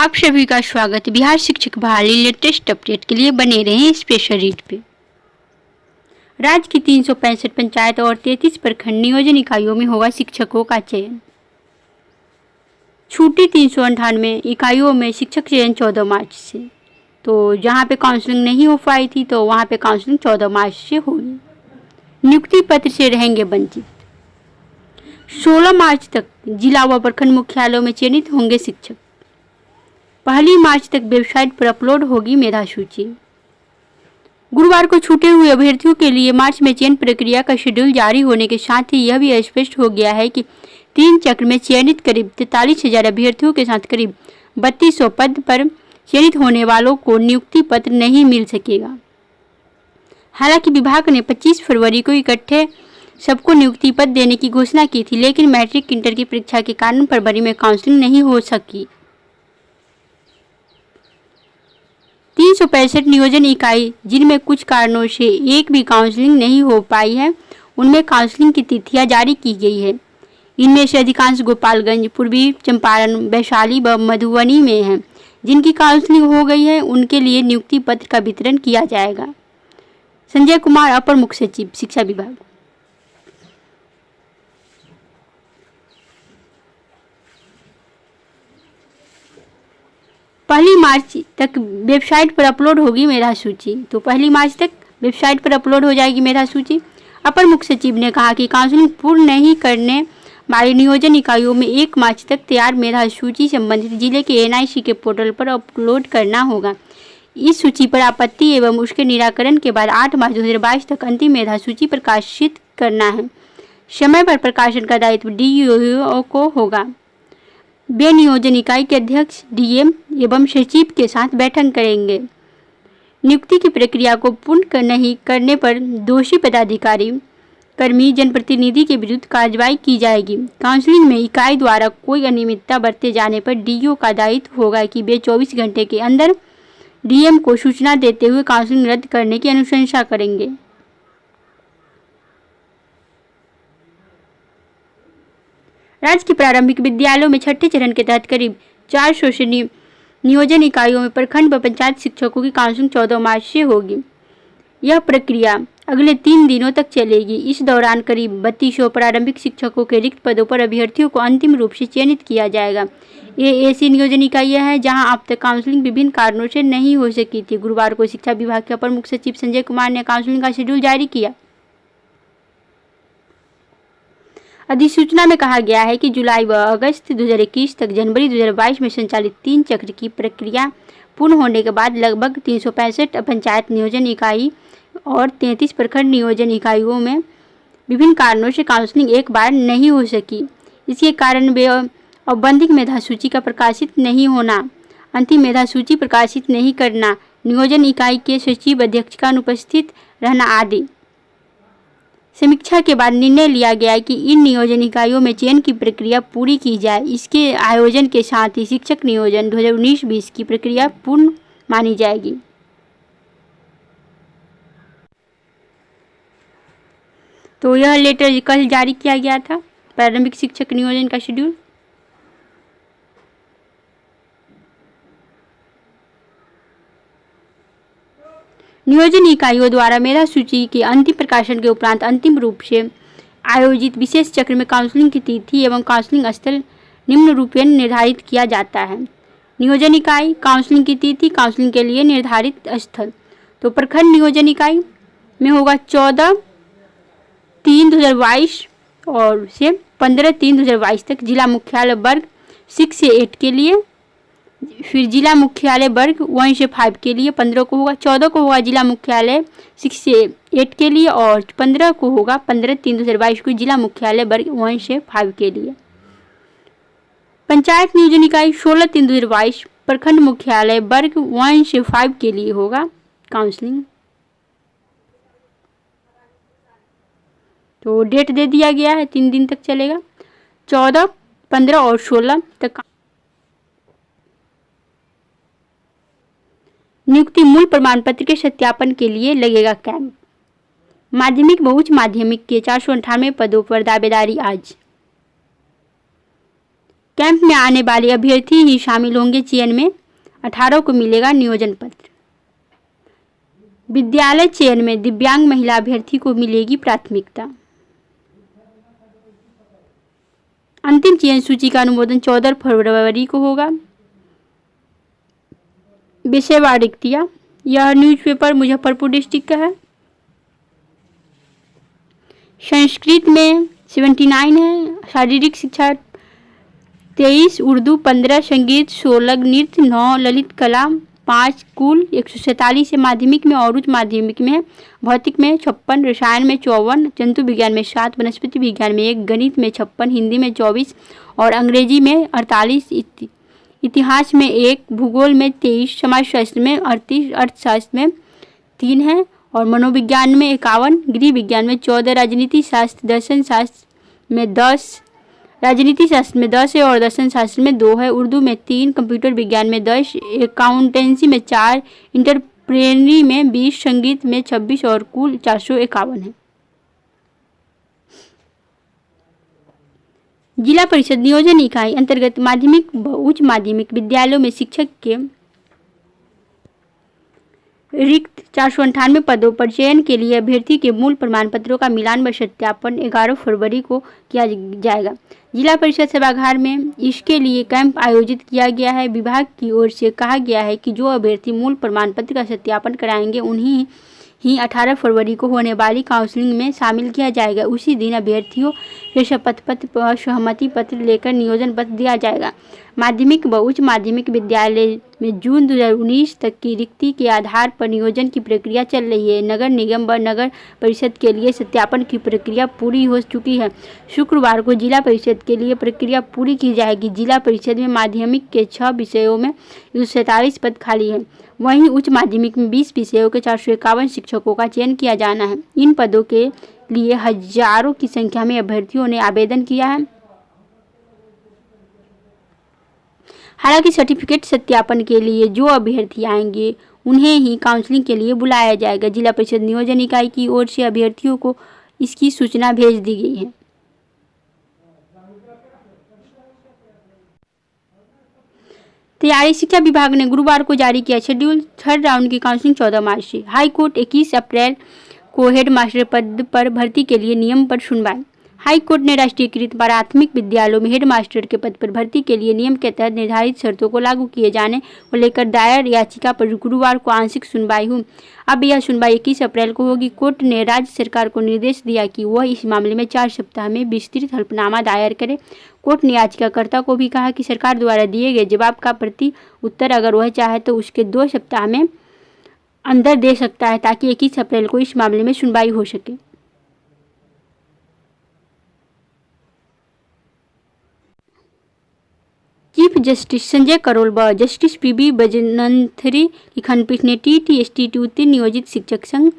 आप सभी का स्वागत। बिहार शिक्षक बहाली लेटेस्ट अपडेट के लिए बने रहें स्पेशल रीड पे। राज्य की 365 पंचायत और 33 प्रखंड नियोजन इकाइयों में होगा शिक्षकों का चयन। छूटी 398 इकाइयों में शिक्षक चयन 14 मार्च से। तो जहां पे काउंसलिंग नहीं हो पाई थी तो वहां पे काउंसलिंग 14 मार्च से होगी। नियुक्ति पत्र से रहेंगे वंचित। 16 मार्च तक जिला व प्रखंड मुख्यालयों में चयनित होंगे शिक्षक। 1 मार्च तक वेबसाइट पर अपलोड होगी मेधा सूची। गुरुवार को छूटे हुए अभ्यर्थियों के लिए मार्च में चयन प्रक्रिया का शेड्यूल जारी होने के साथ ही यह भी स्पष्ट हो गया है कि 3 चक्र में चयनित करीब 43,000 अभ्यर्थियों के साथ करीब 3200 पद पर चयनित होने वालों को नियुक्ति पत्र नहीं मिल सकेगा। हालांकि विभाग ने 25 फरवरी को इकट्ठे सबको नियुक्ति पत्र देने की घोषणा की थी, लेकिन मैट्रिक इंटर की परीक्षा के कारण फरवरी में काउंसलिंग नहीं हो सकी। 365 नियोजन इकाई जिनमें कुछ कारणों से एक भी काउंसलिंग नहीं हो पाई है, उनमें काउंसलिंग की तिथियां जारी की गई है। इनमें से अधिकांश गोपालगंज, पूर्वी चंपारण, वैशाली व मधुबनी में हैं। जिनकी काउंसलिंग हो गई है उनके लिए नियुक्ति पत्र का वितरण किया जाएगा। संजय कुमार, अपर मुख्य सचिव, शिक्षा विभाग। पहली मार्च तक वेबसाइट पर अपलोड होगी मेधा सूची। तो 1 मार्च तक वेबसाइट पर अपलोड हो जाएगी मेधा सूची। अपर मुख्य सचिव ने कहा कि काउंसलिंग पूर्ण नहीं करने वाली नियोजन इकाइयों में 1 मार्च तक तैयार मेधा सूची संबंधित जिले के एनआईसी के पोर्टल पर अपलोड करना होगा। इस सूची पर आपत्ति एवं उसके निराकरण के बाद 8 मार्च 2022 तक अंतिम मेधा सूची प्रकाशित करना है। समय पर प्रकाशन का दायित्व डीईओ को होगा। वे नियोजन इकाई के अध्यक्ष, डीएम एवं सचिव के साथ बैठक करेंगे। नियुक्ति की प्रक्रिया को पूर्ण नहीं करने पर दोषी पदाधिकारी, कर्मी, जनप्रतिनिधि के विरुद्ध कार्रवाई की जाएगी। काउंसलिंग में इकाई द्वारा कोई अनियमितता बरते जाने पर डीईओ का दायित्व होगा कि वे 24 घंटे के अंदर डीएम को सूचना देते हुए काउंसलिंग रद्द करने की अनुशंसा करेंगे। राज्य के प्रारंभिक विद्यालयों में छठे चरण के तहत करीब 400 से नियोजन इकाइयों में प्रखंड व पंचायत शिक्षकों की काउंसलिंग 14 मार्च से होगी। यह प्रक्रिया अगले 3 दिनों तक चलेगी। इस दौरान करीब 3200 प्रारंभिक शिक्षकों के रिक्त पदों पर अभ्यर्थियों को अंतिम रूप से चयनित किया जाएगा। ये ऐसी नियोजन इकाइयां हैं जहां अब तक काउंसलिंग विभिन्न कारणों से नहीं हो सकी थी। गुरुवार को शिक्षा विभाग के अपर मुख्य सचिव संजय कुमार ने काउंसलिंग का शेड्यूल जारी किया। अधिसूचना में कहा गया है कि जुलाई व अगस्त 2021 तक जनवरी 2022 में संचालित 3 चक्र की प्रक्रिया पूर्ण होने के बाद लगभग 365 पंचायत नियोजन इकाई और 33 प्रखंड नियोजन इकाइयों में विभिन्न कारणों से काउंसलिंग एक बार नहीं हो सकी। इसके कारण वे औपबंधिक मेधा सूची का प्रकाशित नहीं होना, अंतिम मेधा सूची प्रकाशित नहीं करना, नियोजन इकाई के सचिव अध्यक्ष का अनुपस्थित रहना आदि। समीक्षा के बाद निर्णय लिया गया कि इन नियोजन इकाइयों में चयन की प्रक्रिया पूरी की जाए। इसके आयोजन के साथ ही शिक्षक नियोजन 2019-20 की प्रक्रिया पूर्ण मानी जाएगी। तो यह लेटर कल जारी किया गया था, प्रारंभिक शिक्षक नियोजन का शेड्यूल। नियोजन इकाइयों द्वारा मेधा सूची के अंतिम प्रकाशन के उपरांत अंतिम रूप से आयोजित विशेष चक्र में काउंसलिंग की तिथि एवं काउंसलिंग स्थल निम्न रूपेण निर्धारित किया जाता है। नियोजन इकाई, काउंसलिंग की तिथि, काउंसलिंग के लिए निर्धारित स्थल। तो प्रखंड नियोजन इकाई में होगा 14/3/2022 और से 15/3/2022 तक जिला मुख्यालय वर्ग 6 से 8 के लिए, फिर जिला मुख्यालय वर्ग 1 से 5 के लिए 15 को होगा, 14 को होगा जिला मुख्यालय 6 से 8 के लिए और 15 को होगा 15/3/2022 को जिला मुख्यालय वर्ग 1 से 5 के लिए। पंचायत नियोजन इकाई 16/3/2022 प्रखंड मुख्यालय वर्ग 1 से 5 के लिए होगा काउंसलिंग। तो डेट दे दिया गया है, 3 दिन तक चलेगा, 14, 15 और 16 तक। नियुक्ति मूल प्रमाण पत्र के सत्यापन के लिए लगेगा कैंप। माध्यमिक व उच्च माध्यमिक के 498 पदों पर दावेदारी आज। कैंप में आने वाले अभ्यर्थी ही शामिल होंगे चयन में। 18 को मिलेगा नियोजन पत्र। विद्यालय चयन में दिव्यांग महिला अभ्यर्थी को मिलेगी प्राथमिकता। अंतिम चयन सूची का अनुमोदन 14 फरवरी को होगा। विषयवार रिक्तियां, यह न्यूज़पेपर मुजफ्फरपुर डिस्ट्रिक्ट का है। संस्कृत में 79 है, शारीरिक शिक्षा 23, उर्दू 15, संगीत 16, नृत्य 9, ललित कला 5, कुल 147 है। माध्यमिक में और उच्च माध्यमिक में भौतिक में 56, रसायन में 54, जंतु विज्ञान में 7, वनस्पति विज्ञान में 1, गणित में 56, हिंदी में 24 और अंग्रेजी में 48, इतिहास में 1, भूगोल में 23, समाजशास्त्र में 38, अर्थशास्त्र में 3 है और मनोविज्ञान में 51, गृह विज्ञान में 14, राजनीति शास्त्र दर्शन शास्त्र में 10, राजनीति शास्त्र में 10 है और दर्शन शास्त्र में 2 है। उर्दू में 3, कंप्यूटर विज्ञान में 10, अकाउंटेंसी में 4, इंटरप्रेनरी में 20, संगीत में 26 और कुल 451 है। जिला परिषद नियोजन इकाई अंतर्गत माध्यमिक व उच्च माध्यमिक विद्यालयों में शिक्षक के रिक्त 498 पदों पर चयन के लिए अभ्यर्थी के मूल प्रमाण पत्रों का मिलान व सत्यापन 11 फरवरी को किया जाएगा। जिला परिषद सभागार में इसके लिए कैंप आयोजित किया गया है। विभाग की ओर से कहा गया है कि जो अभ्यर्थी मूल प्रमाण पत्र का सत्यापन कराएंगे उन्हीं ही 18 फरवरी को होने वाली काउंसलिंग में शामिल किया जाएगा। उसी दिन अभ्यर्थियों के शपथ पत्र व सहमति पत्र लेकर नियोजन पत्र दिया जाएगा। माध्यमिक व उच्च माध्यमिक विद्यालय में जून 2019 तक की रिक्ति के आधार पर नियोजन की प्रक्रिया चल रही है। नगर निगम व नगर परिषद के लिए सत्यापन की प्रक्रिया पूरी हो चुकी है। शुक्रवार को जिला परिषद के लिए प्रक्रिया पूरी की जाएगी। जिला परिषद में माध्यमिक के 6 विषयों में 147 पद खाली है। वहीं उच्च माध्यमिक में 20 विषयों के 451 शिक्षकों का चयन किया जाना है। इन पदों के लिए हजारों की संख्या में अभ्यर्थियों ने आवेदन किया है। हालांकि सर्टिफिकेट सत्यापन के लिए जो अभ्यर्थी आएंगे उन्हें ही काउंसलिंग के लिए बुलाया जाएगा। जिला परिषद नियोजन इकाई की ओर से अभ्यर्थियों को इसकी सूचना भेज दी गई है। तैयारी शिक्षा विभाग ने गुरुवार को जारी किया शेड्यूल। 3rd राउंड की काउंसलिंग 14 मार्च से। हाई कोर्ट 21 अप्रैल को हेडमास्टर पद पर भर्ती के लिए नियम पर सुनवाई। हाई कोर्ट ने राष्ट्रीयकृत प्राथमिक विद्यालयों में हेडमास्टर के पद पर भर्ती के लिए नियम के तहत निर्धारित शर्तों को लागू किए जाने को लेकर दायर याचिका पर गुरुवार को आंशिक सुनवाई हुई। अब यह सुनवाई 21 अप्रैल को होगी। कोर्ट ने राज्य सरकार को निर्देश दिया कि वह इस मामले में 4 सप्ताह में विस्तृत हलफनामा दायर करे। कोर्ट ने याचिकाकर्ता को भी कहा कि सरकार द्वारा दिए गए जवाब का प्रति उत्तर अगर वह चाहे तो उसके 2 सप्ताह में अंदर दे सकता है ताकि 21 अप्रैल को इस मामले में सुनवाई हो सके। चीफ जस्टिस संजय करोल व जस्टिस पीबी बजनंथरी की खंडपीठ ने टीटी उत्तीर्ण नियोजित शिक्षक संघ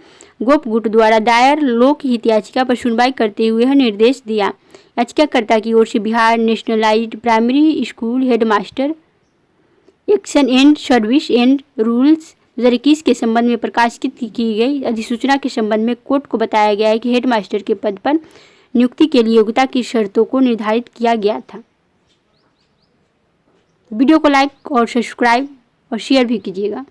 गोप गुट द्वारा दायर लोकहित याचिका पर सुनवाई करते हुए यह निर्देश दिया। याचिकाकर्ता की ओर से Bihar nationalised primary school headmaster action and service and rules 2021 के संबंध में प्रकाशित की गई अधिसूचना के संबंध में कोर्ट को बताया गया है कि हेडमास्टर के पद पर नियुक्ति के लिए योग्यता की शर्तों को निर्धारित किया गया था। वीडियो को लाइक और सब्सक्राइब और शेयर भी कीजिएगा।